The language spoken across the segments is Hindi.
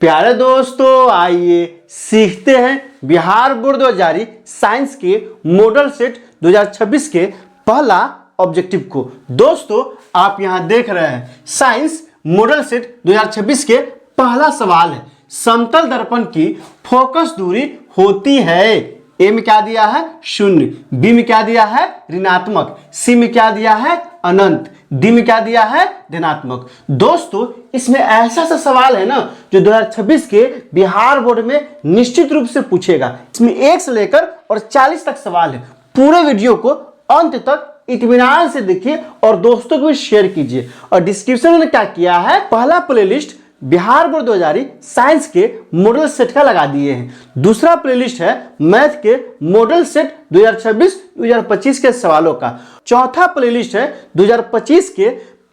प्यारे दोस्तों, आइए सीखते हैं बिहार बोर्ड 2020 साइंस के मॉडल सेट 2026 के पहला ऑब्जेक्टिव को। दोस्तों, आप यहां देख रहे हैं साइंस मॉडल सेट 2026 के पहला सवाल है, समतल दर्पण की फोकस दूरी होती है। ए में क्या दिया है? 0। बी में क्या दिया है? ऋणात्मक। सी में क्या दिया है? अनंत। डी में क्या दिया है? धनात्मक। दोस्तों, इसमें ऐसा सा सवाल है ना जो 2026 के बिहार बोर्ड में निश्चित रूप से पूछेगा। इसमें 1 से लेकर और 40 तक सवाल है। पूरे वीडियो को अंत तक इत्मीनान से देखिए और दोस्तों को भी शेयर कीजिए। और डिस्क्रिप्शन में क्या किया है, पहला प्लेलिस्ट बिहार बोर्ड 2020 साइंस के मॉडल सेट का लगा दिए हैं। दूसरा प्लेलिस्ट है मैथ के मॉडल सेट 2026-2025 के सवालों का। चौथा प्लेलिस्ट है 2025 के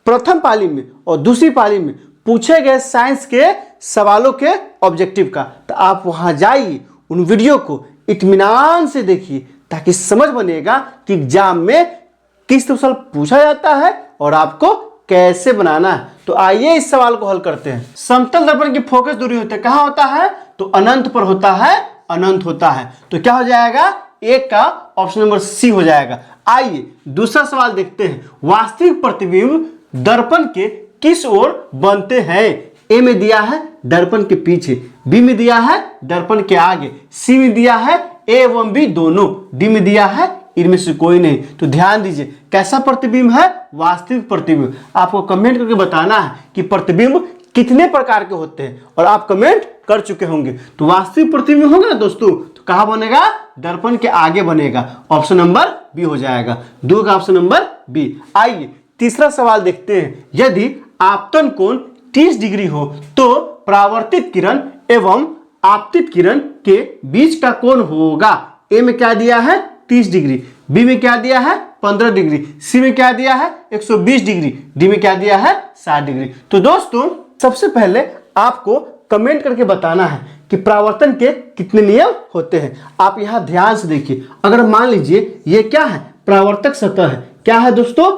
प्रथम पाली में और दूसरी पाली में पूछे गए साइंस के सवालों के ऑब्जेक्टिव का। तो आप वहां जाइए, उन वीडियो को इत्मीनान से देखिए ताकि समझ बनेगा कि एग्जाम में किस सवाल पूछा जाता है और आपको कैसे बनाना है। तो आइए इस सवाल को हल करते हैं। समतल दर्पण की फोकस दूरी होती है, कहां होता है? तो अनंत पर होता है, अनंत होता है। तो क्या हो जाएगा? एक का ऑप्शन नंबर सी हो जाएगा। आइए दूसरा सवाल देखते हैं। वास्तविक प्रतिबिंब दर्पण के किस ओर बनते हैं? ए में दिया है दर्पण के पीछे, बी में दिया है दर्पण के आगे, सी में दिया है ए एवं बी दोनों, डी में दिया है इनमें से कोई नहीं। तो ध्यान दीजिए, कैसा प्रतिबिंब है? वास्तविक प्रतिबिंब। आपको कमेंट करके बताना है कि प्रतिबिंब कितने प्रकार के होते हैं और आप कमेंट कर चुके होंगे। तो वास्तविक प्रतिबिंब होगा ना दोस्तों, तो कहां बनेगा? दर्पण के आगे बनेगा। ऑप्शन नंबर बी हो जाएगा। 2 का ऑप्शन नंबर बी। आइए तीसरा सवाल देखते हैं। यदि आपतन कोण 30 डिग्री हो तो परावर्तित किरण एवं आपतित किरण के बीच का कोण होगा। ए में क्या दिया है? 30 डिग्री। बी में क्या दिया है? 15 डिग्री। सी में क्या दिया है? 120 डिग्री। डी में क्या दिया है? 60 डिग्री। तो दोस्तों, सबसे पहले आपको कमेंट करके बताना है कि परावर्तन के कितने नियम होते हैं। आप यहां ध्यान से देखिए। अगर मान लीजिए ये क्या है? परावर्तक सतह है। क्या है दोस्तों?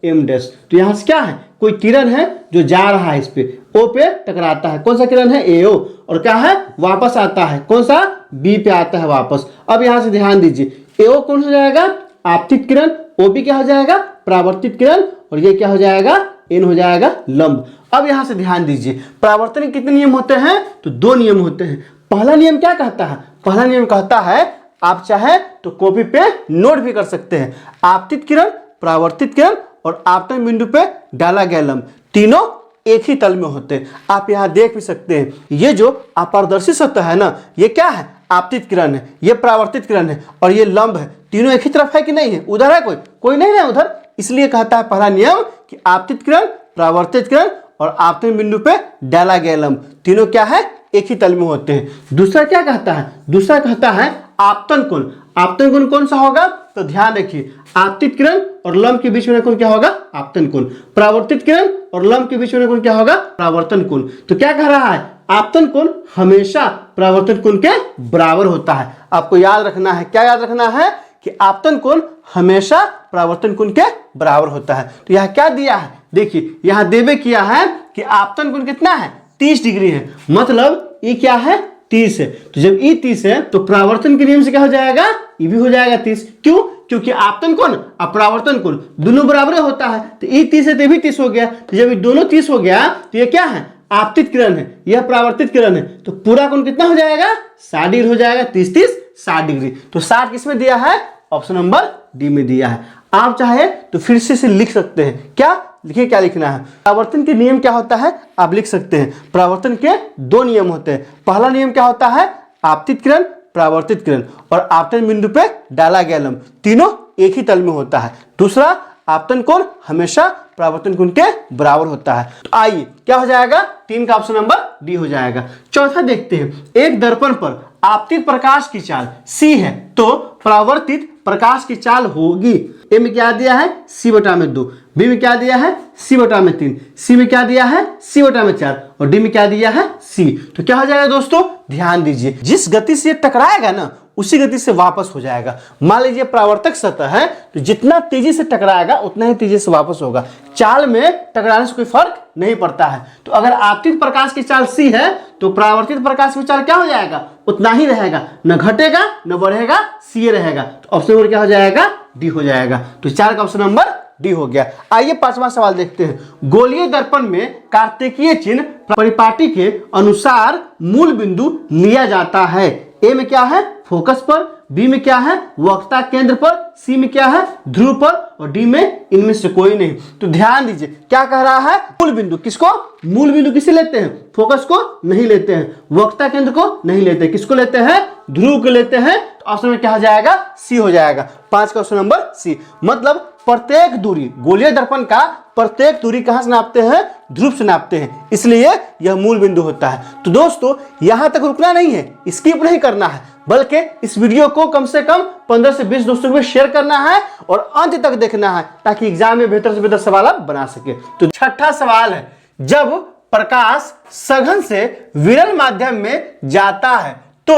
Em dash. तो यहां से क्या है? कोई किरण है जो जा रहा है, इस पे ओ पे टकराता है। कौन सा किरण है? एओ। और क्या है? वापस आता है। कौन सा? बी पे आता है वापस। अब यहां से ध्यान दीजिए, एओ कौन हो जाएगा? आपतित किरण। ओ बी क्या हो जाएगा? परावर्तित किरण। और ये क्या हो जाएगा? एन हो जाएगा लंब। अब यहां से ध्यान दीजिए, परावर्तन के कितने नियम होते हैं? तो 2 नियम होते हैं। पहला नियम क्या कहता है? पहला नियम कहता है, आप चाहे तो कॉपी पे नोट भी कर सकते हैं, आपतित किरण, परावर्तित किरण और आपतन बिंदु पे डाला गया लंब तीनों एक ही तल में होते हैं। आप यहां देख भी सकते हैं, ये जो अपारदर्शी सतह है ना, ये क्या है? आपतित किरण है, ये परावर्तित किरण है और ये लंब है। तीनों एक ही तरफ है कि नहीं है? उधर है कोई नहीं है उधर। इसलिए कहता है पहला नियम कि आपतित किरण, परावर्तित किरण और आपतन बिंदु पे डाला गया लंब तीनों क्या है? एक ही तल में होते हैं। दूसरा क्या कहता है? दूसरा कहता है आपतन कोण। आपतन कोण कौन सा होगा? तो ध्यान रखिए, आपतित किरण और लंब के बीच में कोण क्या होगा? आपतन कोण। परावर्तित किरण और लंब के बीच में कोण क्या होगा? परावर्तन कोण। तो क्या कह रहा है? आपतन कोण हमेशा परावर्तन कोण के बराबर होता है। आपको याद रखना है, क्या याद रखना है? कि आपतन कोण हमेशा परावर्तन कोण के बराबर होता है। तो यहां क्या दिया है? देखिए, यहां देवे किया है कि आपतन कोण कितना है? 30 डिग्री है। मतलब ये क्या है? 30 है। तो जब ये 30 है तो परावर्तन के नियम से क्या हो जाएगा? ये भी हो जाएगा 30। क्यों? क्योंकि आपतन कोण और परावर्तन कोण दोनों बराबर होता है। तो ये 30 है तो ये भी 30 हो गया। तो जब ये दोनों 30 हो गया तो ये क्या है? आपतित किरण है, यह परावर्तित किरण है। तो पूरा कोण कितना हो जाएगा? 60 डिग्री हो जाएगा। 30-30 60 डिग्री। तो 60 किसमें दिया है? ऑप्शन नंबर डी में दिया है। आप चाहे तो फिर से इसे लिख सकते हैं। क्या लिखिए, क्या लिखना है? परावर्तन के नियम क्या होता है? आप लिख सकते हैं, परावर्तन के 2 नियम होते हैं। पहला नियम क्या होता है? आपतित किरण, परावर्तित किरण और आपतन बिंदु पे डाला गया लंब तीनों एक ही तल में होता है। दूसरा, आपतन कोण हमेशा परावर्तन कोण के बराबर होता है। तो आइए क्या हो जाएगा? 3 का ऑप्शन नंबर डी हो जाएगा। चौथा देखते हैं। एक दर्पण पर आपतित प्रकाश की चाल सी है तो परावर्तित प्रकाश की चाल होगी। ए में क्या दिया है? c/2। बी में क्या दिया है? c/3। सी में क्या दिया है? c/4 और डी में क्या दिया है? c। तो क्या हो जाएगा दोस्तों? ध्यान दीजिए, जिस गति से टकराएगा ना उसी गति से वापस हो जाएगा। मान लीजिए परावर्तक सतह है तो जितना तेजी से टकराएगा उतना ही तेजी से वापस होगा। चाल में टकराने से कोई फर्क नहीं पड़ता है। तो अगर आपतित प्रकाश की चाल c है तो परावर्तित प्रकाश की चाल क्या हो जाएगा, उतना ही रहेगा, न घटेगा न बढ़ेगा, c रहेगा। तो ऑप्शन नंबर क्या हो जाएगा, डी हो जाएगा। तो 4 का ऑप्शन नंबर डी हो गया। आइए 5वां सवाल देखते हैं। गोलीय दर्पण में कार्तिकीय चिन्ह परिपाटी के अनुसार मूल बिंदु लिया जाता है। ए में क्या है, फोकस पर, बी में क्या है, वक्रता केंद्र पर, सी में क्या है, ध्रुव पर, और डी में इनमें से कोई नहीं। तो ध्यान दीजिए क्या कह रहा है, मूल बिंदु किसको, मूल बिंदु किसे लेते हैं, फोकस को नहीं लेते हैं, वक्रता केंद्र को नहीं लेते, किसको लेते हैं, ध्रुव को लेते हैं। तो ऑप्शन में क्या हो जाएगा, सी हो जाएगा। 5 का ऑप्शन नंबर सी। मतलब प्रत्येक दूरी, गोलीय दर्पण का प्रत्येक दूरी कहां से नापते हैं, ध्रुव से नापते हैं, इसलिए यह मूल बिंदु होता है। तो दोस्तों यहां तक रुकना नहीं है, स्किप नहीं करना है, बल्कि इस वीडियो को कम से कम 15 से 20 दोस्तों में शेयर करना है और अंत तक देखना है ताकि एग्जाम में बेहतर से बेहतर सवाल आप बना सके। तो 6ठा सवाल है, जब प्रकाश सघन से विरल माध्यम में जाता है तो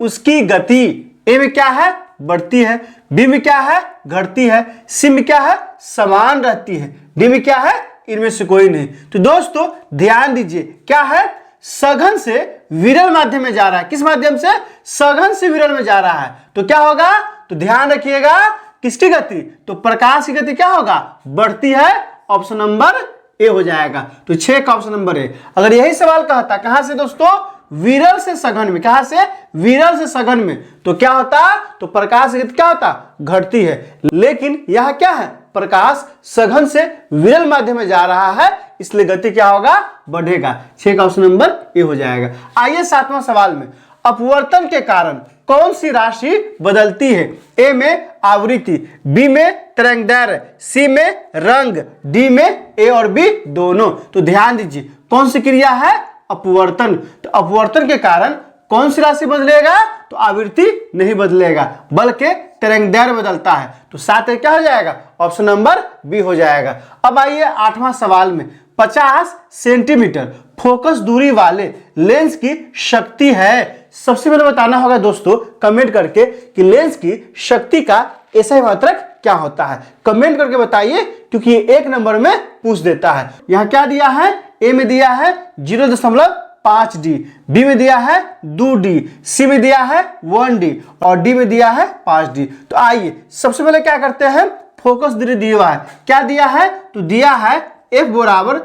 उसकी गति ए में क्या है, बढ़ती है, बी में क्या है, घटती है, सी में क्या है, समान रहती है, डी में क्या है, इनमें से कोई नहीं। तो दोस्तों ध्यान दीजिए क्या है, सघन से विरल माध्यम में जा रहा है। किस माध्यम से, सघन से विरल में जा रहा है। तो क्या होगा, तो ध्यान रखिएगा किसकी गति, तो प्रकाश की गति क्या होगा, बढ़ती है। ऑप्शन नंबर ए हो जाएगा। तो 6 का ऑप्शन नंबर ए। अगर यही सवाल कहता कहां से दोस्तों, विरल से सघन में, कहां से, विरल से सघन में, तो क्या होता, तो प्रकाश की गति क्या होता, घटती है। लेकिन यह क्या है, प्रकाश सघन से विरल माध्यम में जा रहा है, इसलिए गति क्या होगा, बढ़ेगा। 6 का ऑप्शन नंबर ए हो जाएगा। आइए 7वां सवाल में, अपवर्तन के कारण कौन सी राशि बदलती है। ए में आवृत्ति, बी में तरंगदैर्घ्य, सी में रंग, डी में ए और बी दोनों। तो ध्यान दीजिए कौन सी क्रिया है, अपवर्तन। तो अपवर्तन के कारण कौन सी राशि बदलेगा, तो आवृत्ति नहीं बदलेगा बल्कि तरंगदैर्घ्य बदलता है। तो 7 क्या हो जाएगा, ऑप्शन नंबर बी हो जाएगा। अब आइए 8वां सवाल में, 50 सेंटीमीटर फोकस दूरी वाले लेंस की शक्ति है। सबसे पहले बताना होगा दोस्तों कमेंट करके कि लेंस की शक्ति का SI मात्रक क्या होता है। कमेंट करके बताइए क्योंकि ये 1 नंबर में पूछ देता है। यहाँ क्या दिया है, ए में दिया है 0.5D, बी में दिया है 2D, सी में दिया है 1D और डी में दिया है 5D। तो आइए सबसे पहले क्या करते हैं, फोकस दूरी दिया हुआ है, क्या दिया है, तो दिया है F बराबर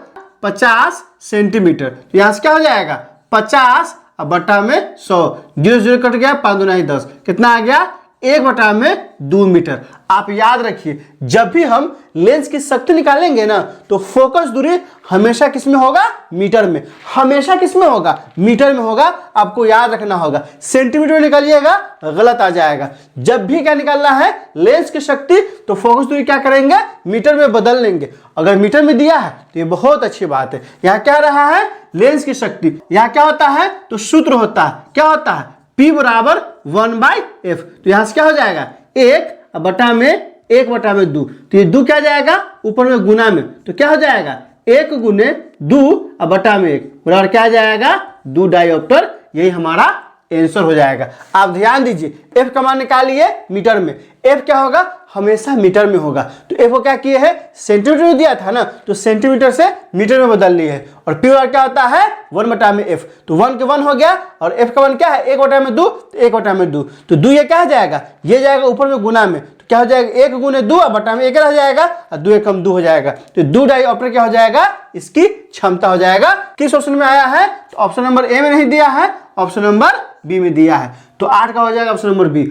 50 सेंटीमीटर। तो यहाँ से क्या हो जाएगा, 50 अब बटा में 100, 0 0 कट गया, 5 दूना 10, कितना आ गया, 1 बटा में 2 मीटर। आप याद रखिए जब भी हम लेंस की शक्ति निकालेंगे ना तो फोकस दूरी हमेशा किस में होगा, मीटर में, हमेशा किस में होगा, मीटर में होगा। आपको याद रखना होगा, सेंटीमीटर में निकालिएगा गलत आ जाएगा। जब भी क्या निकालना है लेंस की शक्ति तो फोकस दूरी क्या करेंगे, मीटर में बदल लेंगे। अगर मीटर में दिया है तो ये बहुत अच्छी बात है। यहाँ क्या रहा है, लेंस की शक्ति, यहाँ क्या होता है, तो सूत्र होता है, क्या होता है, P बराबर 1/F। तो यहां से क्या हो जाएगा, 1 बटा में 1 बटा में 2, तो ये 2 क्या जाएगा, ऊपर में गुना में, तो क्या हो जाएगा 1 गुने 2 बटा में 1 बराबर क्या जाएगा, 2 डायोप्टर। यही हमारा आंसर हो जाएगा। आप ध्यान दीजिए F का मान निकालिए मीटर में, F क्या होगा, हमेशा मीटर में होगा। तो F को क्या किए है, सेंटीमीटर में दिया था ना, तो सेंटीमीटर से मीटर में बदल लिए है। और P क्या होता है, 1 बटा में F, तो 1 के 1 हो गया और F का 1 क्या है, 1 बटा में 2, तो 1 बटा में 2, तो 2 ये क्या हो जाएगा, ये जाएगा ऊपर में गुना में, तो क्या हो जाएगा, 1 गुने 2 बटा में 1 रह जाएगा और 2 कम 2 हो जाएगा। तो 2 डायोप्टर क्या हो जाएगा, इसकी क्षमता हो जाएगा। किस ऑप्शन में आया है, तो ऑप्शन नंबर ए में नहीं दिया है, ऑप्शन नंबर बी में दिया है। तो 8 का हो जाएगा ऑप्शन नंबर बी।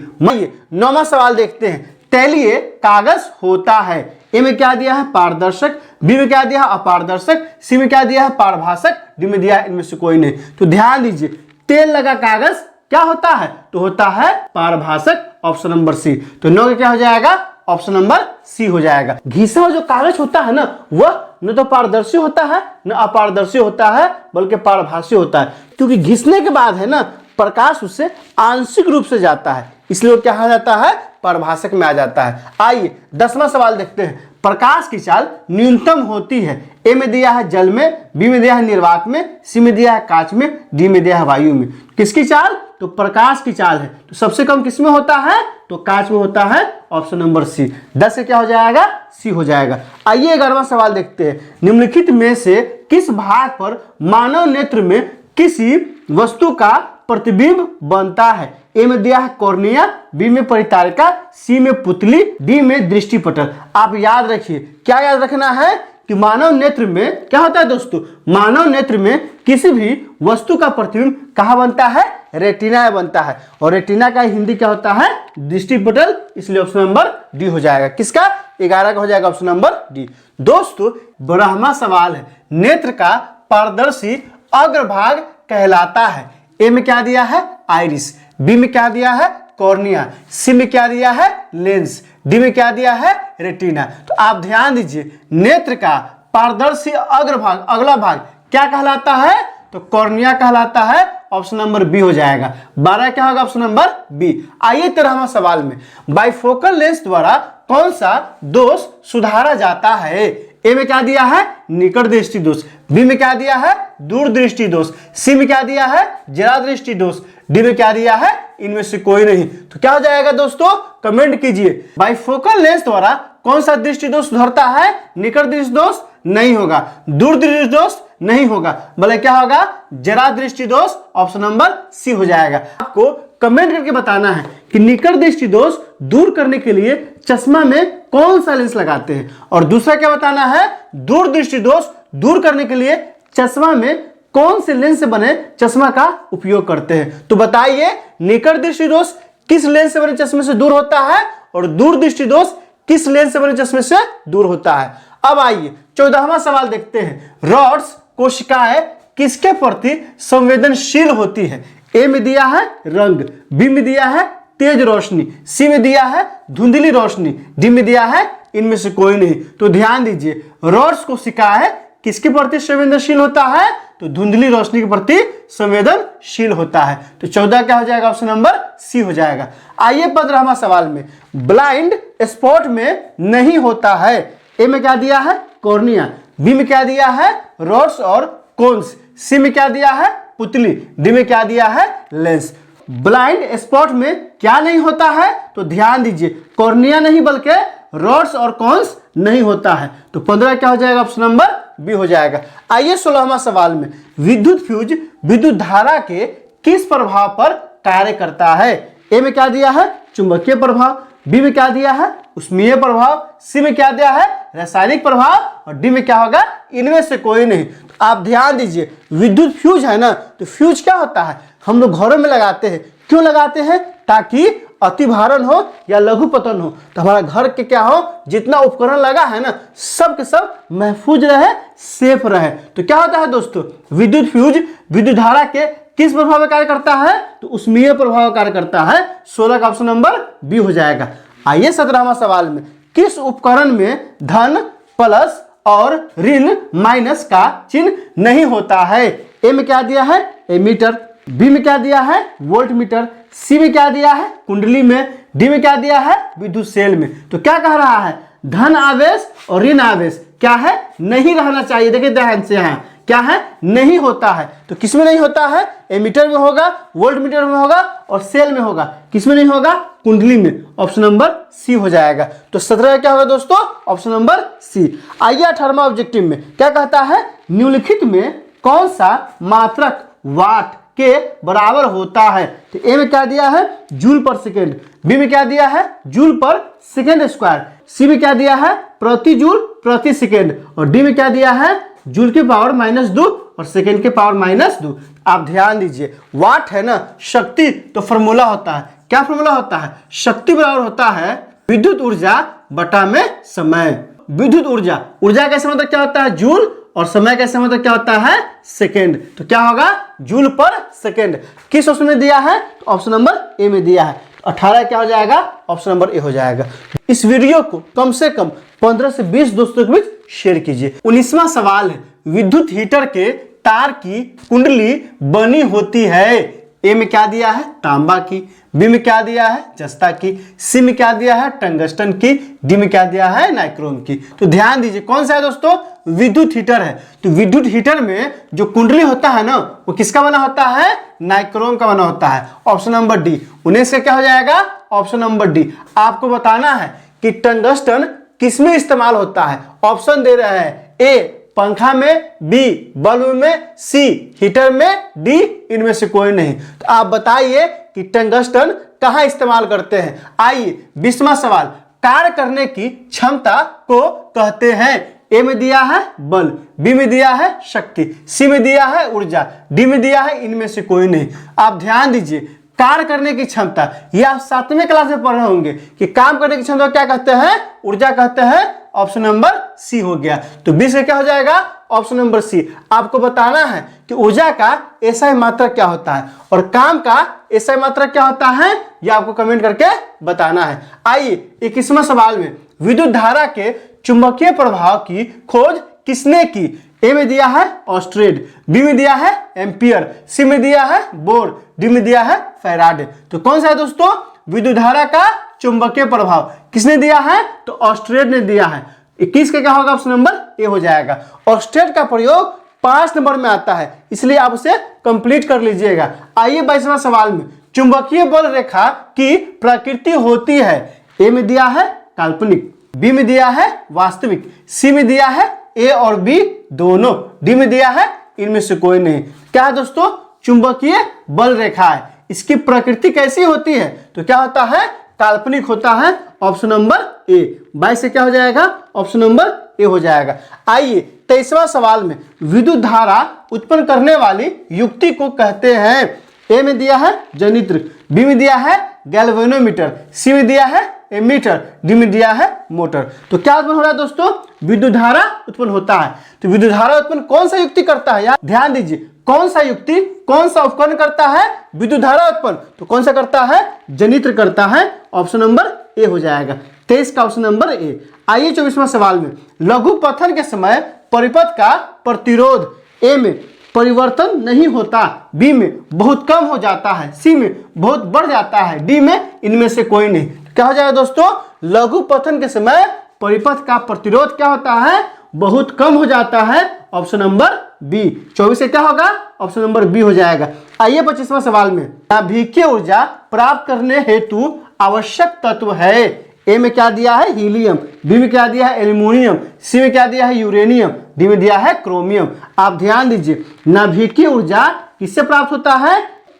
9वां सवाल देखते हैं, तैलीय कागज होता है। ए में क्या दिया है, पारदर्शक, बी में क्या दिया है, अपारदर्शक, सी में क्या दिया है, पारभाषक, डी में दिया है इनमें से कोई नहीं। तो ध्यान दीजिए तेल लगा कागज क्या होता है, तो होता है पारभाषक, ऑप्शन नंबर सी। तो 9 क्या हो जाएगा, ऑप्शन नंबर सी हो जाएगा। घिसा हुआ जो कागज होता है ना, वह न तो पारदर्शी होता है न अपारदर्शी होता है बल्कि पारभासी होता है, क्योंकि घिसने के बाद है ना प्रकाश उससे आंशिक रूप से जाता है, इसलिए वो क्या आ जाता है, पारभाषक में आ जाता है। आइए 10वां सवाल देखते हैं, प्रकाश की चाल न्यूनतम होती है। ए में दिया है जल में, बी में दिया है निर्वात में, सी में दिया है कांच में, डी में दिया है वायु में। किसकी चाल तो प्रकाश की चाल है, तो सबसे कम किसमें होता है, तो कांच में होता है। ऑप्शन नंबर सी, 10 से क्या हो जाएगा, सी हो जाएगा। आइए 11वां सवाल देखते हैं। निम्नलिखित में से किस भाग पर मानव नेत्र में किसी वस्तु का प्रतिबिंब बनता है। ए में दिया है कॉर्निया, बी में परितारिका, सी में पुतली, डी में दृष्टिपटल। आप याद रखिए, क्या याद रखना है कि मानव नेत्र में क्या होता है दोस्तों, मानव नेत्र में किसी भी वस्तु का प्रतिबिंब कहाँ बनता है, रेटिना में बनता है। और रेटिना का हिंदी क्या होता है, दृष्टिपटल, इसलिए ऑप्शन नंबर डी हो जाएगा। किसका, 11 का हो जाएगा ऑप्शन नंबर डी। दोस्तों 12वां सवाल है, नेत्र का पारदर्शी अग्रभाग कहलाता है। ए में क्या दिया है, आइरिस, बी में क्या दिया है, कॉर्निया, सी में क्या दिया है, लेंस, डी में क्या दिया है, रेटिना। तो आप ध्यान दीजिए, नेत्र का पारदर्शी अग्रभाग, अगला भाग क्या कहलाता है, तो कॉर्निया कहलाता है। ऑप्शन नंबर बी हो जाएगा। 12 क्या होगा, ऑप्शन नंबर बी। आइए 13वां सवाल में, बाइफोकल लेंस द्वारा कौन सा दोष सुधारा जाता है। ए में क्या दिया है, निकट दृष्टि दोष, बी में क्या दिया है, दूर दृष्टि दोष, सी में क्या दिया है, जरा दृष्टि दोष, डी में क्या दिया है, इनमें से कोई नहीं। तो क्या हो जाएगा दोस्तों, कमेंट कीजिए। बाइफोकल लेंस द्वारा कौन सा दृष्टि दोष सुधरता है, निकट दृष्टि दोष नहीं होगा, दूर दृष्टि दोष नहीं होगा, भले क्या होगा, जरा दृष्टि दोष। ऑप्शन नंबर सी हो जाएगा। आपको कमेंट करके बताना है कि निकट दृष्टि दोष दूर करने के लिए चश्मा में कौन सा लेंस लगाते हैं, और दूसरा क्या बताना है, दूर दृष्टि दोष दूर करने के लिए चश्मा में कौन से लेंस से बने चश्मा का उपयोग करते हैं। तो बताइए, निकट दृष्टि दोष किस लेंस से बने चश्मे से दूर होता है, और दूर दृष्टि दोष किस लेंस से बने चश्मे से दूर होता है। अब आइए 14वां सवाल देखते हैं। रॉड्स कोशिकाएं किसके प्रति संवेदनशील होती है। ए में दिया है रंग, बी में दिया है तेज रोशनी, सी में दिया है धुंधली रोशनी, डी में दिया है इनमें से कोई नहीं। तो ध्यान दीजिए, रॉड्स कोशिकाएं किसके प्रति संवेदनशील होता है, तो धुंधली रोशनी के प्रति संवेदनशील होता है। तो 14 क्या हो जाएगा, ऑप्शन नंबर सी हो जाएगा। आइए 15वां सवाल में, ब्लाइंड स्पॉट में नहीं होता है। ए में क्या दिया है, कॉर्निया, बी में क्या दिया है, रॉड्स और कोन्स, सी में क्या दिया है, पुतली, डी में क्या दिया है, लेंस। ब्लाइंड स्पॉट में क्या नहीं होता है, तो ध्यान दीजिए, कॉर्निया नहीं बल्कि रॉड्स और कोन्स नहीं होता है। तो 15 क्या हो जाएगा, ऑप्शन नंबर बी हो जाएगा। आइए 16वां सवाल में, विद्युत फ्यूज विद्युत धारा के किस प्रभाव पर कार्य करता है। ए में क्या दिया है, चुंबकीय प्रभाव, बी में क्या दिया है, उष्मीय प्रभाव, सी में क्या दिया है, रासायनिक प्रभाव, और डी में क्या होगा, इनमें से कोई नहीं। तो आप ध्यान दीजिए, विद्युत फ्यूज है ना, तो फ्यूज क्या होता है, हम लोग घरों में लगाते हैं। क्यों लगाते हैं, ताकि अति भारण हो या लघु पतन हो, तो हमारा घर के क्या हो, जितना उपकरण लगा है ना, सब के सब महफूज रहे, सेफ रहे। तो क्या होता है दोस्तों, विद्युत फ्यूज विद्युत धारा के किस प्रभाव में कार्य करता है, तो उष्मीय प्रभाव कार्य करता है। 16 का ऑप्शन नंबर बी हो जाएगा। आइए 17वां सवाल में, किस उपकरण में धन प्लस और ऋण माइनस का चिन्ह नहीं होता है। ए में क्या दिया है, एमीटर, बी में क्या दिया है, वोल्ट मीटर, सी में क्या दिया है, कुंडली में, डी में क्या दिया है, विद्युत सेल में। तो क्या कह रहा है, धन आवेश और ऋण आवेश क्या है, नहीं रहना चाहिए। देखिए ध्यान से, यहाँ क्या है, नहीं होता है। तो किसमें नहीं होता है, एमीटर में होगा, वोल्ट मीटर में होगा, और सेल में होगा। किसमें नहीं होगा, कुंडली में। ऑप्शन नंबर सी हो जाएगा। तो 17 क्या होगा दोस्तों, ऑप्शन नंबर सी। आइए 18वां ऑब्जेक्टिव में क्या कहता है, निम्नलिखित में कौन सा मात्रक वाट के बराबर होता है। तो ए में क्या दिया है, जूल पर सेकेंड, बी में क्या दिया है, जूल पर सेकेंड स्क्वायर, सी में क्या दिया है, प्रति जूल प्रति सेकेंड, और डी में क्या दिया है, जूल की पावर -2 और सेकेंड के पावर -2। आप ध्यान दीजिए, वाट है ना, शक्ति, तो फॉर्मूला होता है, क्या फॉर्मूला होता है, शक्ति बराबर होता है विद्युत ऊर्जा बटा में समय। विद्युत ऊर्जा, ऊर्जा का मतलब क्या होता है, जूल, और समय का मतलब क्या होता है, सेकेंड। तो क्या होगा, जूल पर सेकेंड। किस ऑप्शन में दिया है, तो ऑप्शन नंबर ए में दिया है। 18 क्या हो जाएगा, ऑप्शन नंबर ए हो जाएगा। इस वीडियो को कम से कम 15 से 20 दोस्तों के बीच शेयर कीजिए। 19वां सवाल है, विद्युत हीटर के तार की कुंडली बनी होती है। ए में क्या दिया है, तांबा की, बी में क्या दिया है, जस्ता की, सी में क्या दिया है, टंगस्टन की, डी में क्या दिया है, नाइक्रोम की। तो ध्यान दीजिए कौन सा है दोस्तों, विद्युत हीटर है। तो विद्युत हीटर में जो कुंडली होता है ना वो किसका बना होता है, नाइक्रोम का बना होता है। ऑप्शन नंबर डी 19 से क्या हो जाएगा, ऑप्शन नंबर डी। आपको बताना है कि टंगस्टन किसमें इस्तेमाल होता है। ऑप्शन दे रहे हैं, ए पंखा में, बी बल्ब में, सी हीटर में, डी इनमें से कोई नहीं। तो आप बताइए कि टंगस्टन कहां इस्तेमाल करते हैं। आइए 20वां सवाल, कार्य करने की क्षमता को कहते हैं। ए में दिया है बल, बी में दिया है शक्ति, सी में दिया है ऊर्जा, डी में दिया है इनमें से कोई नहीं। आप ध्यान दीजिए, कार्य करने की क्षमता, ये आप 7वें क्लास में पढ़ रहे होंगे कि काम करने की क्षमता क्या कहते हैं, ऊर्जा कहते हैं। ऑप्शन नंबर सी हो गया। तो 20 से क्या हो जाएगा, ऑप्शन नंबर सी। आपको बताना है कि ऊर्जा का एसआई मात्रक क्या होता है और काम का एसआई मात्रक क्या होता है, ये आपको कमेंट करके बताना है। आइए 21वां सवाल में, विद्युत धारा के चुंबकीय प्रभाव की खोज किसने की। ए में दिया है ऑस्ट्रेड, बी में दिया है एम्पियर, सी में दिया है बोर, डी में दिया है फैराडे। तो कौन सा है दोस्तों, विद्युत धारा का चुंबकीय प्रभाव किसने दिया है, तो ऑस्ट्रेड ने दिया है। 21 का क्या होगा, ऑप्शन नंबर ए हो जाएगा। ऑस्ट्रेड का प्रयोग 5 नंबर में आता है, इसलिए आप उसे कंप्लीट कर लीजिएगा। आइए 22वां सवाल में, चुंबकीय बल रेखा की प्रकृति होती है। ए में दिया है काल्पनिक, बी में दिया है वास्तविक, सी में दिया है ए और बी दोनों, डी में दिया है इनमें से कोई नहीं। क्या है दोस्तों, चुंबकीय बल रेखा है, इसकी प्रकृति कैसी होती है, तो क्या होता है, काल्पनिक होता है। Option number A. 22 से क्या हो जाएगा, ऑप्शन नंबर ए हो जाएगा। आइए 23वां सवाल में, विद्युत धारा उत्पन्न करने वाली युक्ति को कहते हैं। ए में दिया है जनित्र, बी में दिया है गैल्वेनोमीटर, सी में दिया है एमीटर, डी में दिया है मोटर। तो क्या उत्पन्न हो रहा है दोस्तों, विद्युत धारा उत्पन्न होता है। तो विद्युत धारा उत्पन्न कौन सा युक्ति करता है, यार ध्यान दीजिए, कौन सा युक्ति, कौन सा उपकरण करता है विद्युत धारा उत्पन्न, तो कौन सा करता है, जनित्र करता है। ऑप्शन नंबर ए हो जाएगा। 23 का ऑप्शन नंबर ए। आइए 24वां सवाल में, लघु पथन के समय परिपथ का प्रतिरोध ए में परिवर्तन नहीं होता, बी में बहुत कम हो जाता है, सी में बहुत बढ़ जाता है, डी में इनमें से कोई नहीं। क्या हो जाएगा दोस्तों, लघु पथन के समय परिपथ का प्रतिरोध क्या होता है, बहुत कम हो जाता है। Option number B. 24 से क्या होगा, ऑप्शन नंबर बी हो जाएगा। आइए 25वां सवाल में, नाभिकीय ऊर्जा प्राप्त करने हेतु आवश्यक तत्व है। ए में क्या दिया है, हीलियम, बी में क्या दिया है, एल्यूमिनियम, सी में क्या दिया है, यूरेनियम, डी में दिया है क्रोमियम। आप ध्यान दीजिए, नाभिकीय ऊर्जा किससे प्राप्त होता है,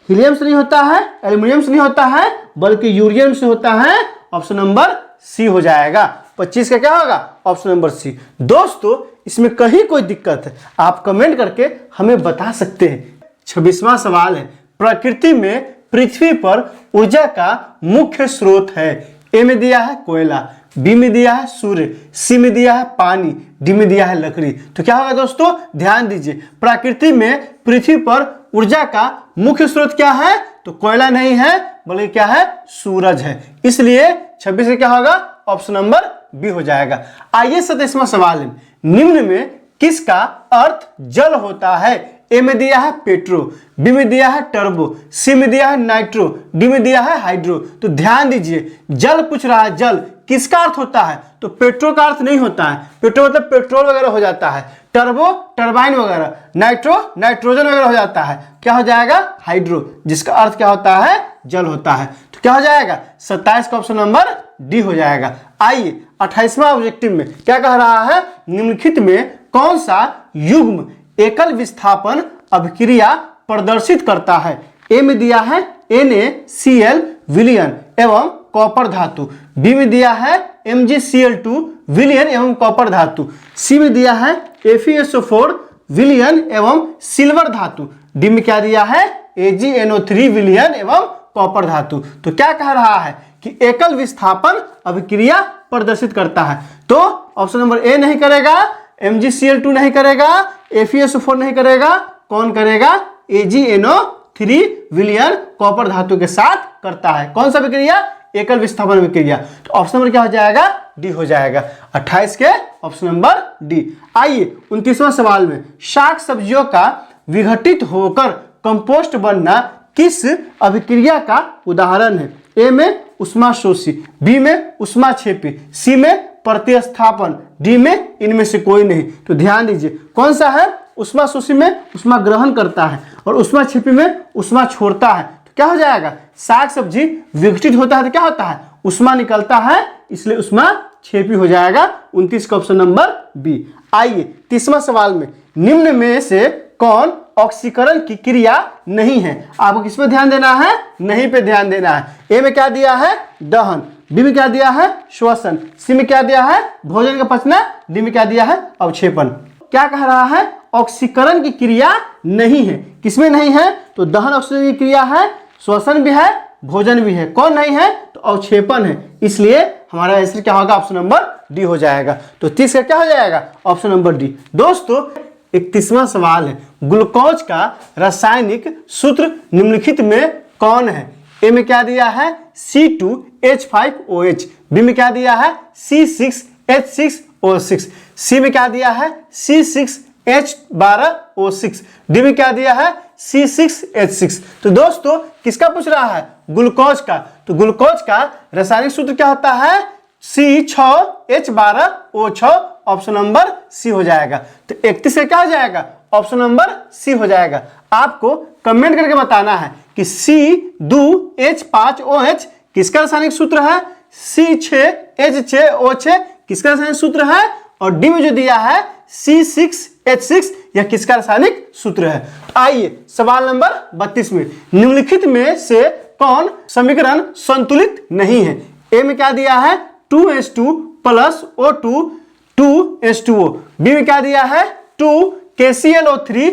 हीलियम से नहीं होता है, एल्यूमिनियम से नहीं होता है, बल्कि यूरेनियम से होता है। ऑप्शन नंबर सी हो जाएगा। 25 का क्या होगा, ऑप्शन नंबर सी। दोस्तों इसमें कहीं कोई दिक्कत है आप कमेंट करके हमें बता सकते हैं। 26वां सवाल है, प्रकृति में पृथ्वी पर ऊर्जा का मुख्य स्रोत है। ए में दिया है कोयला, बी में दिया है सूर्य, सी में दिया है पानी, डी में दिया है लकड़ी। तो क्या होगा दोस्तों, ध्यान दीजिए, प्रकृति में पृथ्वी पर ऊर्जा का मुख्य स्रोत क्या है, तो कोयला नहीं है बल्कि क्या है, सूरज है। इसलिए 26 से क्या होगा, ऑप्शन नंबर बी हो जाएगा। आइए 27वां सवाल है, निम्न में किसका अर्थ जल होता है। ए में दिया है पेट्रो, बी में दिया है टर्बो, सी में दिया है नाइट्रो, डी में दिया है हाइड्रो। तो ध्यान दीजिए, जल पूछ रहा है, जल किसका अर्थ होता है, तो पेट्रो का अर्थ नहीं होता है। पेट्रो मतलब पेट्रोल वगैरह हो जाता है, टर्बो टरबाइन वगैरह, नाइट्रो नाइट्रोजन वगैरह हो जाता है। क्या हो जाएगा, हाइड्रो, जिसका अर्थ क्या होता है, जल होता है। तो क्या हो जाएगा, 27 का ऑप्शन नंबर डी हो जाएगा। आइए 28वां ऑब्जेक्टिव में क्या कह रहा है, निम्नलिखित में कौन सा युग्म एकल विस्थापन अभिक्रिया प्रदर्शित करता है। ए में दिया है NaCl विलयन एवं कॉपर धातु, बी में दिया है MgCl2 विलयन एवं कॉपर धातु, सी में दिया है FeSO4 विलयन एवं सिल्वर धातु, डी में क्या दिया है AgNO3 विलयन एवं कॉपर धातु। तो क्या कह रहा है कि एकल विस्थापन अभिक्रिया प्रदर्शित करता है। तो ऑप्शन नंबर ए नहीं करेगा, MgCl2 नहीं करेगा, FeSO4 नहीं करेगा, कौन करेगा, AgNO3 विलयन कॉपर धातु के साथ करता है। कौन सा विक्रिया, एकल विस्थापन विक्रिया। तो ऑप्शन नंबर क्या हो जाएगा, डी हो जाएगा। 28 के ऑप्शन नंबर डी। आइए 29वां सवाल में, शाक सब्जियों का विघटित होकर कंपोस्ट बनना किस अभिक्रिया का उदाहरण है? ए में उष्माशोषी, बी में उष्माक्षेपी, सी में प्रतिस्थापन, डी में इनमें से कोई नहीं। तो ध्यान दीजिए कौन सा है? उष्माशोषी में उष्मा ग्रहण करता है और उष्माक्षेपी में उष्मा छोड़ता है। तो क्या हो जाएगा? साग सब्जी विघटित होता है तो क्या होता है? उष्मा निकलता है, इसलिए उष्माक्षेपी हो जाएगा। 29 का ऑप्शन नंबर बी। आइए तीसरा सवाल में, निम्न में से कौन ऑक्सीकरण की क्रिया नहीं है? आपको किस पे ध्यान देना है? नहीं पे ध्यान देना है। ए में क्या दिया है? दहन, बी में क्या दिया है? श्वसन, सी में क्या दिया है? भोजन का पचना, डी में क्या दिया है? अवक्षेपण। क्या कह रहा है? ऑक्सीकरण की क्रिया नहीं है। किसमें नहीं है? तो दहन ऑक्सीजन की क्रिया है, श्वसन भी है, भोजन भी है। कौन नहीं है? तो अवक्षेपण है। इसलिए हमारा आंसर क्या होगा? ऑप्शन नंबर डी हो जाएगा। तो 30 का क्या हो जाएगा? Option number D. दोस्तो 31वां सवाल है, ग्लूकोज का रासायनिक सूत्र निम्नलिखित में कौन है? ए में क्या दिया है? C2H5OH, बी में क्या दिया है? C6H6O6, सी में क्या दिया है? C6H12O6, डी में क्या दिया है? C6H6। तो दोस्तों किसका पूछ रहा है? ग्लूकोज का। तो ग्लूकोज का रासायनिक सूत्र क्या होता है? C6H12O6, ऑप्शन नंबर सी हो जाएगा। तो 31 से क्या हो जाएगा? ऑप्शन नंबर सी हो जाएगा। आपको कमेंट करके बताना है कि C2H5OH किसका रासायनिक सूत्र है, C6H6O6 किसका रासायनिक सूत्र है, और डी में जो दिया है C6H6 यह किसका रासायनिक सूत्र है। आइए सवाल नंबर 32 में, निम्नलिखित में से कौन समीकरण संतुलित नहीं है? ए में क्या दिया है? 2H2 plus O2 2H2O, B में क्या दिया है? 2KClO3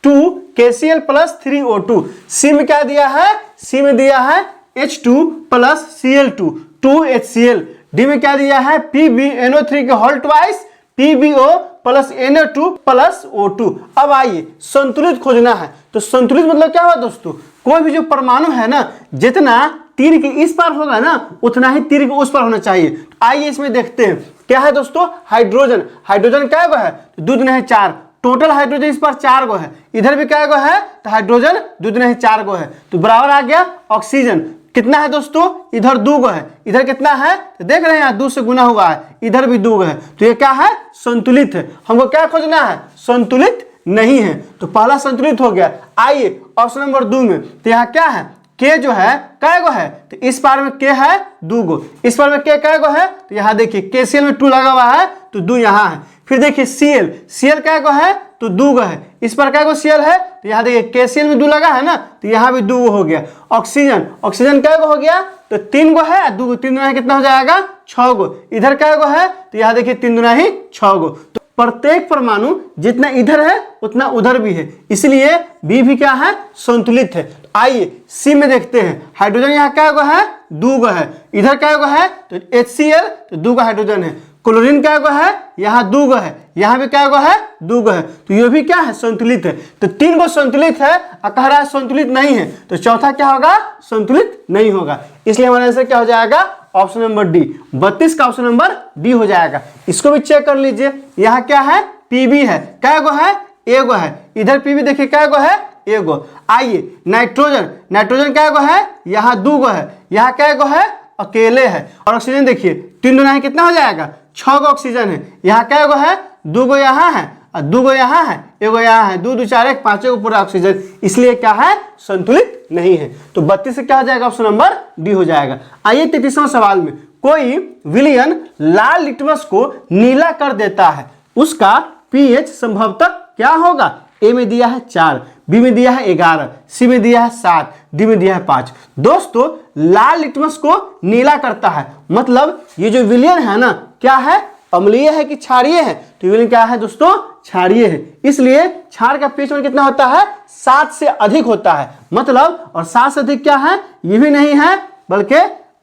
2KCl प्लस 3O2, सी में क्या दिया है? सी में दिया है H2 plus Cl2 2HCl, D में क्या दिया है? PbNO3 के whole twice PbO plus NO2 plus O2। अब आइए संतुलित खोजना है। तो संतुलित मतलब क्या हुआ दोस्तों? कोई भी जो परमाणु है ना, जितना तीर के इस पार होगा ना उतना ही तीर के उस पार होना चाहिए। आइए इसमें देखते हैं क्या है दोस्तों। हाइड्रोजन, हाइड्रोजन क्या गो है? दूध नहीं 4, टोटल हाइड्रोजन इस पर 4 गो है, इधर भी क्या गो है? तो हाइड्रोजन दूध नहीं 4 गो है। तो बराबर आ गया ऑक्सीजन। कितना है दोस्तों? इधर 2 गो है, इधर कितना है? तो देख रहे हैं यहाँ 2 से गुना हुआ है, इधर भी 2 गो है। तो ये क्या है? संतुलित है। हमको क्या खोजना है? संतुलित नहीं है। तो पहला संतुलित हो गया। आइए ऑप्शन नंबर 2 में, तो यहाँ क्या है? के जो है कै गो है? तो इस पार में के है 2 गो, इस पार में के कै गो है? तो यहाँ देखिए KCl में 2 लगा हुआ है तो 2 यहाँ है। फिर देखिए Cl कै गो है? तो 2 गो है, इस पर कै गो Cl है? तो यहाँ देखिए KCl में 2 लगा है ना, तो यहाँ भी 2 गो हो गया। ऑक्सीजन, ऑक्सीजन कै गो हो गया? तो 3 गो है, 2 गो 3 दुना कितना हो जाएगा? 6 गो। इधर कै गो है? तो यहाँ देखिए 3 दुना ही 6 गो। तो प्रत्येक परमाणु जितना इधर है उतना उधर भी है, इसलिए बी भी क्या है? संतुलित है। तो आइए सी में देखते हैं। हाइड्रोजन यहाँ क्या गो है? 2 गो है, इधर क्या गो है? तो HCl, तो 2 गो हाइड्रोजन है। क्लोरीन क्या गो है? यहाँ 2 गो है, यहाँ भी क्या गो है? 2 गो है। तो ये भी क्या है? संतुलित है। तो 3 गो संतुलित है और कह रहा है संतुलित नहीं है, तो चौथा क्या होगा? संतुलित नहीं होगा। इसलिए हमारा आंसर क्या हो जाएगा? Option number D. 32 का ऑप्शन नंबर डी हो जाएगा। इसको भी चेक कर लीजिए। यहाँ क्या है? Pb है, क्या गो है? ए गो है। इधर Pb देखिए क्या गो है? ए गो। आइए नाइट्रोजन, नाइट्रोजन क्या गो है? यहाँ 2 गो है, यहाँ क्या गो है? अकेले है। और ऑक्सीजन देखिए 3 दुना है कितना हो जाएगा? 6 गो ऑक्सीजन है। यहाँ क्या गो है? 2 गो यहाँ है और 2 गो यहाँ है, 1 गो यहाँ है, 2 2 4 1 5 गो पूरा ऑक्सीजन, इसलिए क्या है? संतुलित नहीं है। तो 32 से क्या हो जाएगा? ऑप्शन नंबर डी हो जाएगा। आइए 33वां सवाल में, कोई विलयन लाल लिटमस को नीला कर देता है, उसका pH संभवतः क्या होगा? ए में दिया है 4, बी में दिया है 11, सी में दिया है 7, डी में दिया है 5। दोस्तों लाल लिटमस को नीला करता है, मतलब ये जो विलयन है ना, क्या है? अम्लीय है कि क्षारीय है? तो विलयन क्या है दोस्तों? क्षारीय है। इसलिए क्षार का pH मान कितना होता है? 7 से अधिक होता है। मतलब और 7 से अधिक क्या है? ये भी नहीं है, बल्कि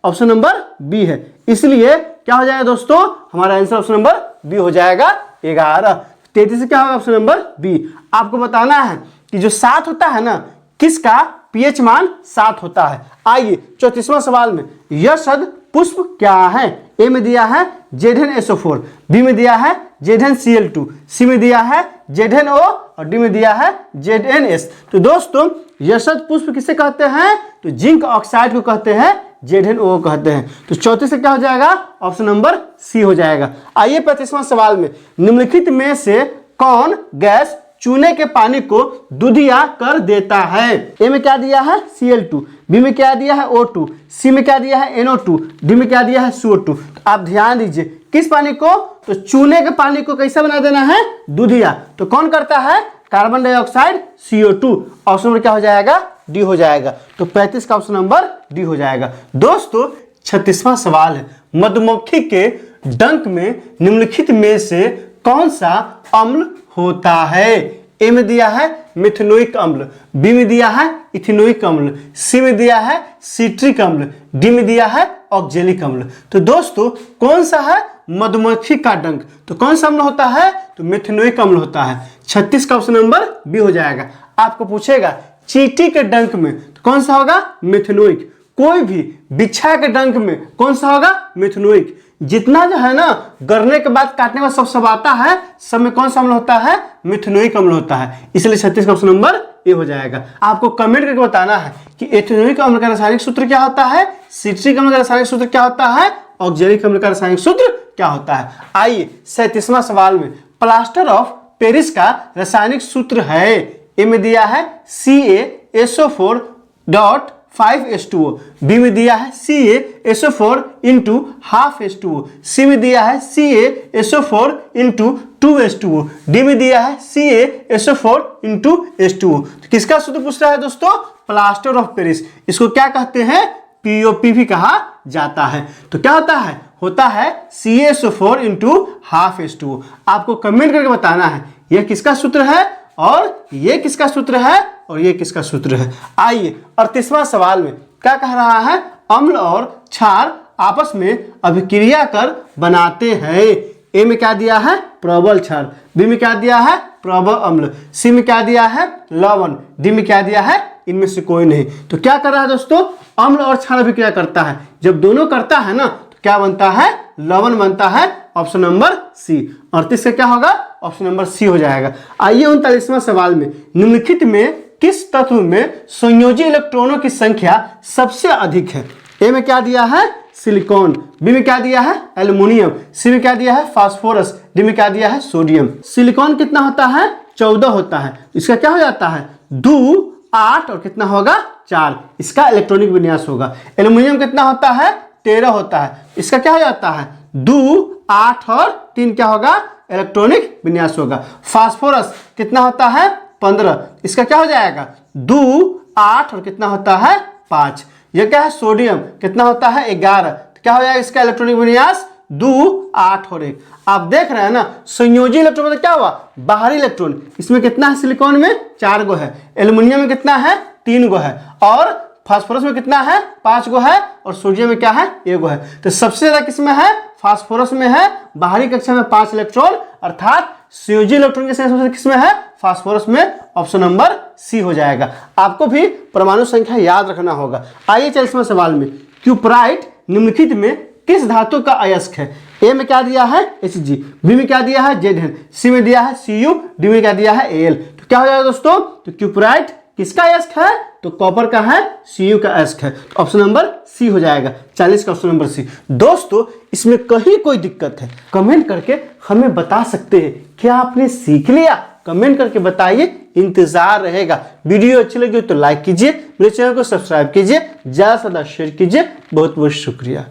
ऑप्शन नंबर बी है। इसलिए क्या हो जाएगा दोस्तों? हमारा आंसर ऑप्शन नंबर बी हो जाएगा 11। 33 से क्या होगा? Option number B. आपको बताना है कि जो 7 होता है ना, किसका pH मान 7 होता है। आइए 34वां सवाल में, यह शब्द पुष्प क्या है? ए में दिया है ZnSO4, बी में दिया है ZnCl2, सी में दिया है ZnO और डी में दिया है ZnS। तो दोस्तों यशत पुष्प किसे कहते हैं? तो जिंक ऑक्साइड को कहते हैं ZnO कहते हैं। तो चौथे से क्या हो जाएगा? ऑप्शन नंबर सी हो जाएगा। आइए 35वां सवाल में, निम्नलिखित में से कौन गैस चूने के पानी को दूधिया कर देता है? ए में क्या दिया है? Cl2, बी में क्या दिया है? O2, सी में क्या दिया है? NO2, डी में क्या दिया है? CO2। तो आप ध्यान दीजिए किस पानी को? तो चूने के पानी को कैसा बना देना है? दूधिया। तो कौन करता है? Carbon dioxide CO2। Option number क्या हो जाएगा? डी हो जाएगा। तो 35 का ऑप्शन नंबर डी हो जाएगा। दोस्तों 36वां सवाल है, मधुमक्खी के डंक में निम्नलिखित में से कौन सा अम्ल होता है? ए में दिया है मिथेनोइक अम्ल, बी में दिया है इथेनोइक अम्ल, सी में दिया है सिट्रिक अम्ल, डी में दिया है ऑक्जेलिक अम्ल। तो दोस्तों कौन सा है? मधुमक्खी का डंक। तो कौन सा अम्ल होता है? तो मिथेनोइक अम्ल होता है। 36 का ऑप्शन नंबर बी हो जाएगा। आपको पूछेगा चींटी के डंक में तो कौन सा होगा? मिथेनोइक। कोई भी बिच्छा के डंक में कौन सा होगा? मिथेनोइक। जितना जो है ना गरने के बाद काटने का सब आता है, सब में कौन सा अम्ल होता है? मिथेनोइक अम्ल होता है। इसलिए 36 का ऑप्शन नंबर ए हो जाएगा। आपको कमेंट करके बताना है कि इथेनोइक अम्ल का रासायनिक सूत्र क्या होता है, सिट्रिक अम्ल का रासायनिक सूत्र क्या होता है, ऑक्जेलिक अम्ल का रासायनिक सूत्र क्या होता है। आइए 37वां सवाल में, प्लास्टर ऑफ पेरिस का रासायनिक सूत्र है। ए में दिया है CaSO4.5H2O, बी में दिया है CaSO4 into half H2O, सी में दिया है CaSO4 into 2H2O, डी में दिया है CaSO4 into H2O। तो किसका सूत्र पूछ रहा है दोस्तों? Plaster of Paris. इसको क्या कहते हैं? POP भी कहा जाता है। तो क्या होता है? होता है CaSO4 into half H2O। आपको कमेंट करके बताना है यह किसका सूत्र है और ये किसका सूत्र है और ये किसका सूत्र है। आइए 38वां सवाल में क्या कह रहा है? अम्ल और क्षार आपस में अभिक्रिया कर बनाते हैं। ए में क्या दिया है? प्रबल क्षार, बी में क्या दिया है? प्रबल अम्ल, सी में क्या दिया है? लवण, डी में क्या दिया है? इनमें से कोई नहीं। तो क्या कर रहा है दोस्तों? अम्ल और क्षार अभिक्रिया करता है। जब दोनों करता है ना तो क्या बनता है? लवण बनता है। Option number C. 38 से क्या होगा? ऑप्शन नंबर सी हो जाएगा। आइए 39वां सवाल में, निम्नलिखित में किस तत्व में संयोजी इलेक्ट्रॉनों की संख्या सबसे अधिक है? ए में क्या दिया है? सिलिकॉन, बी में क्या दिया है? एल्युमिनियम, सी में क्या दिया है? फास्फोरस, डी में क्या दिया है? सोडियम। सिलिकॉन कितना होता है? 14 होता है। इसका क्या हो जाता है? 2, 8 और कितना होगा? 4। इसका इलेक्ट्रॉनिक विन्यास होगा। एल्युमिनियम कितना होता है? 13 होता है। इसका क्या हो जाता है? 2, 8 और 3 क्या होगा? इलेक्ट्रॉनिक विन्यास होगा। फास्फोरस कितना होता है? 15। इसका क्या हो जाएगा? 2, 8 और कितना होता है? 5। यह क्या है? सोडियम कितना होता है? 11। तो क्या हो जाएगा इसका इलेक्ट्रॉनिक विन्यास? 2, 8 और 1। आप देख रहे हैं ना संयोजी इलेक्ट्रॉन मतलब क्या हुआ? बाहरी इलेक्ट्रॉन। इसमें कितना है? सिलिकॉन में 4 गो है, एल्युमिनियम में कितना है? 3 गो है, और फास्फोरस में कितना है? 5 गो है, और सोडियम में क्या है? 1 गो है। तो सबसे ज्यादा किसमें है? फास्फोरस में है। बाहरी कक्षा में 5 इलेक्ट्रॉन, अर्थात संयोजी इलेक्ट्रॉन के संख्या किसमें है? फास्फोरस में। ऑप्शन नंबर सी हो जाएगा। आपको भी परमाणु संख्या याद रखना होगा। आइए 40वां सवाल में, क्यूपराइट निम्नलिखित में किस धातु का अयस्क है? ए में क्या दिया है? Hg, बी में क्या दिया है? Zn, सी में दिया है Cu, डी में क्या दिया है? Al। तो क्या हो जाएगा दोस्तों? तो क्यूपराइट किसका अयस्क है? तो कॉपर का है, Cu का अयस्क है। तो ऑप्शन नंबर सी हो जाएगा। 40 का ऑप्शन नंबर सी। दोस्तों इसमें कहीं कोई दिक्कत है कमेंट करके हमें बता सकते हैं। क्या आपने सीख लिया? कमेंट करके बताइए, इंतजार रहेगा। वीडियो अच्छी लगी तो लाइक कीजिए, मेरे चैनल को सब्सक्राइब कीजिए, ज्यादा से ज्यादा शेयर कीजिए। बहुत बहुत शुक्रिया।